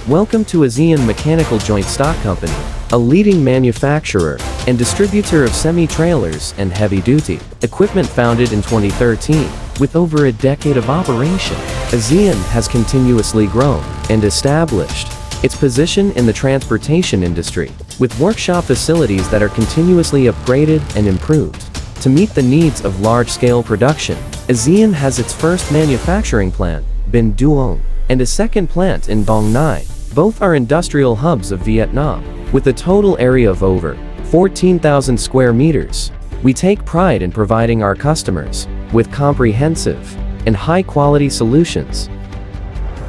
Welcome to ASEAN Mechanical Joint Stock Company, a leading manufacturer and distributor of semi-trailers and heavy-duty equipment founded in 2013. With over a decade of operation, ASEAN has continuously grown and established its position in the transportation industry, with workshop facilities that are continuously upgraded and improved. To meet the needs of large-scale production, ASEAN has its first manufacturing plant, Binh Duong, and a second plant in Bong Nai. Both are industrial hubs of Vietnam, with a total area of over 14,000 square meters. We take pride in providing our customers with comprehensive and high-quality solutions,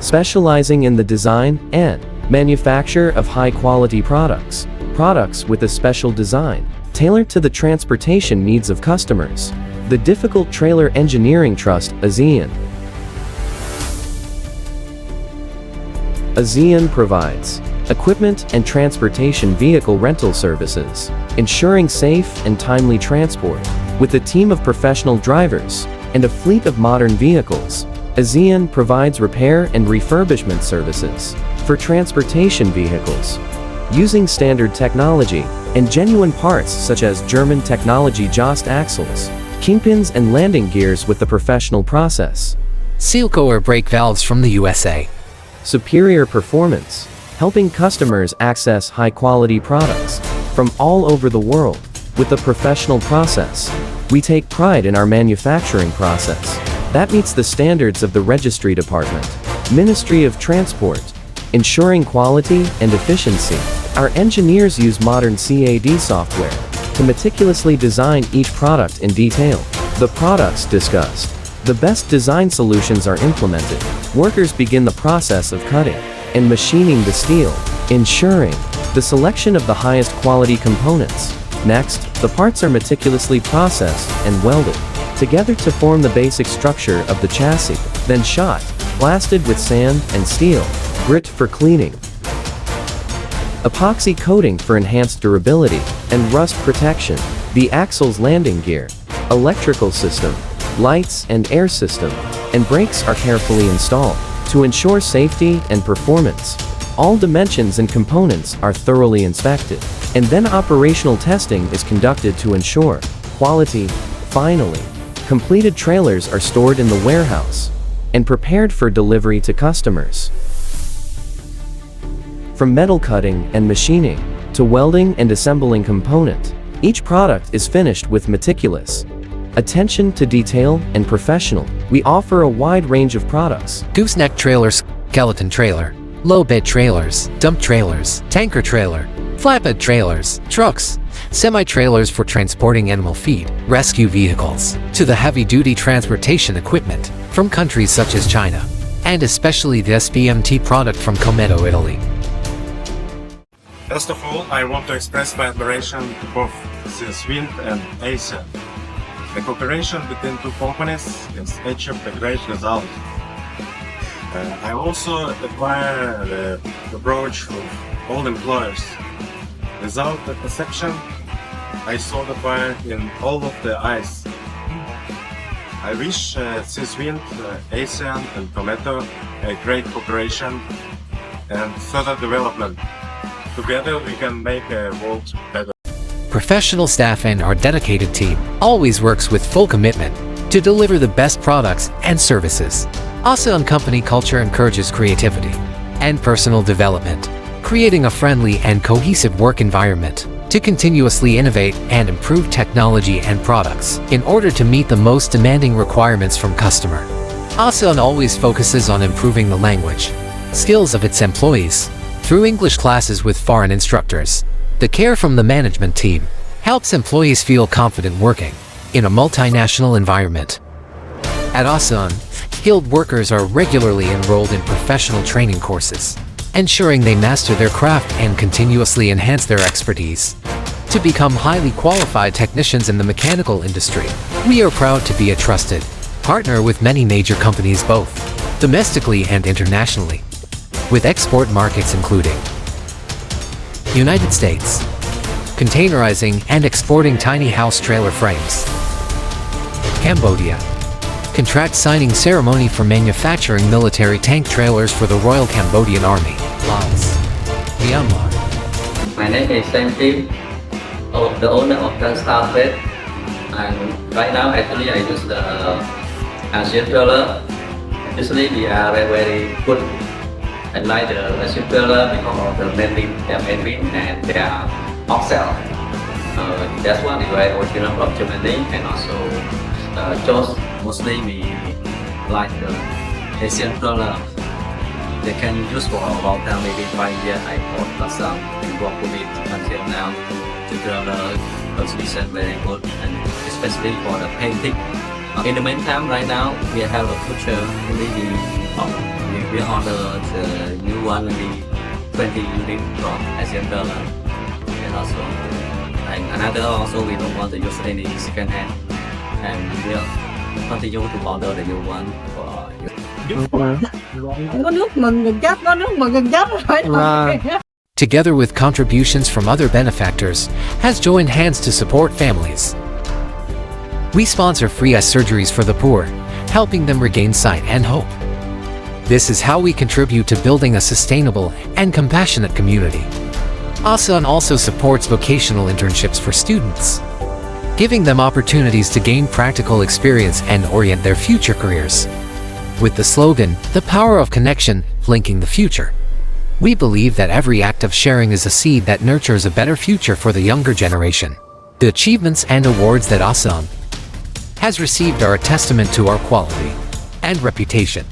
specializing in the design and manufacture of high-quality products with a special design tailored to the transportation needs of customers. The Difficult Trailer Engineering Trust ASEAN. ASEAN provides equipment and transportation vehicle rental services, ensuring safe and timely transport. With a team of professional drivers and a fleet of modern vehicles, ASEAN provides repair and refurbishment services for transportation vehicles, using standard technology and genuine parts such as German technology joist axles, kingpins and landing gears with the professional process. Sealco or brake valves from the USA. Superior performance, helping customers access high-quality products from all over the world with a professional process. We take pride in our manufacturing process that meets the standards of the Registry Department, Ministry of Transport, ensuring quality and efficiency. Our engineers use modern CAD software to meticulously design each product in detail. The products discussed, the best design solutions are implemented. Workers begin the process of cutting and machining the steel, ensuring the selection of the highest quality components. Next, the parts are meticulously processed and welded together to form the basic structure of the chassis, then shot, blasted with sand and steel, grit for cleaning, epoxy coating for enhanced durability and rust protection, the axle's landing gear, electrical system, lights and air system, and brakes are carefully installed to ensure safety and performance. All dimensions and components are thoroughly inspected, and then operational testing is conducted to ensure quality. Finally, completed trailers are stored in the warehouse and prepared for delivery to customers. From metal cutting and machining to welding and assembling component, each product is finished with meticulous attention to detail and professional. We offer a wide range of products. Gooseneck trailers, skeleton trailer, low-bed trailers, dump trailers, tanker trailer, flatbed trailers, trucks, semi-trailers for transporting animal feed, rescue vehicles, to the heavy-duty transportation equipment from countries such as China, and especially the SBMT product from Comedo, Italy. First of all, I want to express my admiration to both Wind and ASEAN. The cooperation between two companies has achieved a great result. I also admire the approach of all employers. Without the perception, I saw the fire in all of the eyes. I wish Wind, ASEAN and Comedo a great cooperation and further development. Together we can make a world better. Professional staff and our dedicated team always works with full commitment to deliver the best products and services. ASEAN company culture encourages creativity and personal development, creating a friendly and cohesive work environment to continuously innovate and improve technology and products in order to meet the most demanding requirements from customer. ASEAN always focuses on improving the language skills of its employees through English classes with foreign instructors. The care from the management team helps employees feel confident working in a multinational environment. At ASEAN, skilled workers are regularly enrolled in professional training courses, ensuring they master their craft and continuously enhance their expertise to become highly qualified technicians in the mechanical industry. We are proud to be a trusted partner with many major companies both domestically and internationally, with export markets including United States, containerizing and exporting tiny house trailer frames, Cambodia, contract signing ceremony for manufacturing military tank trailers for the Royal Cambodian Army, Laos, Myanmar. My name is Sam Kim, the owner of Lowbed, and right now actually I use the ASEAN trailer. Usually we are very good. I like the ASEAN trailer because of the mainly and they are upsell. That's one is very original from Germany, and also Josh. Mostly we like the ASEAN trailer. They can use for a long time, maybe 5 years. I bought some and work with it until now. The trailer is very good, and especially for the painting. In the meantime, right now we have a future. Maybe we order the new one, maybe 20 units from ASEAN trailer, and also another also we don't want to use any second hand, and we'll continue to order the new one for. Có nước mừng gần chết, có nước mừng gần chết rồi. Together with contributions from other benefactors, has joined hands to support families. We sponsor free eye surgeries for the poor, helping them regain sight and hope. This is how we contribute to building a sustainable and compassionate community. ASEAN also supports vocational internships for students, giving them opportunities to gain practical experience and orient their future careers. With the slogan, "The power of connection, linking the future," we believe that every act of sharing is a seed that nurtures a better future for the younger generation. The achievements and awards that ASEAN has received are a testament to our quality and reputation.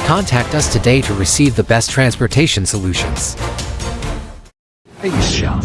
Contact us today to receive the best transportation solutions. ASEAN.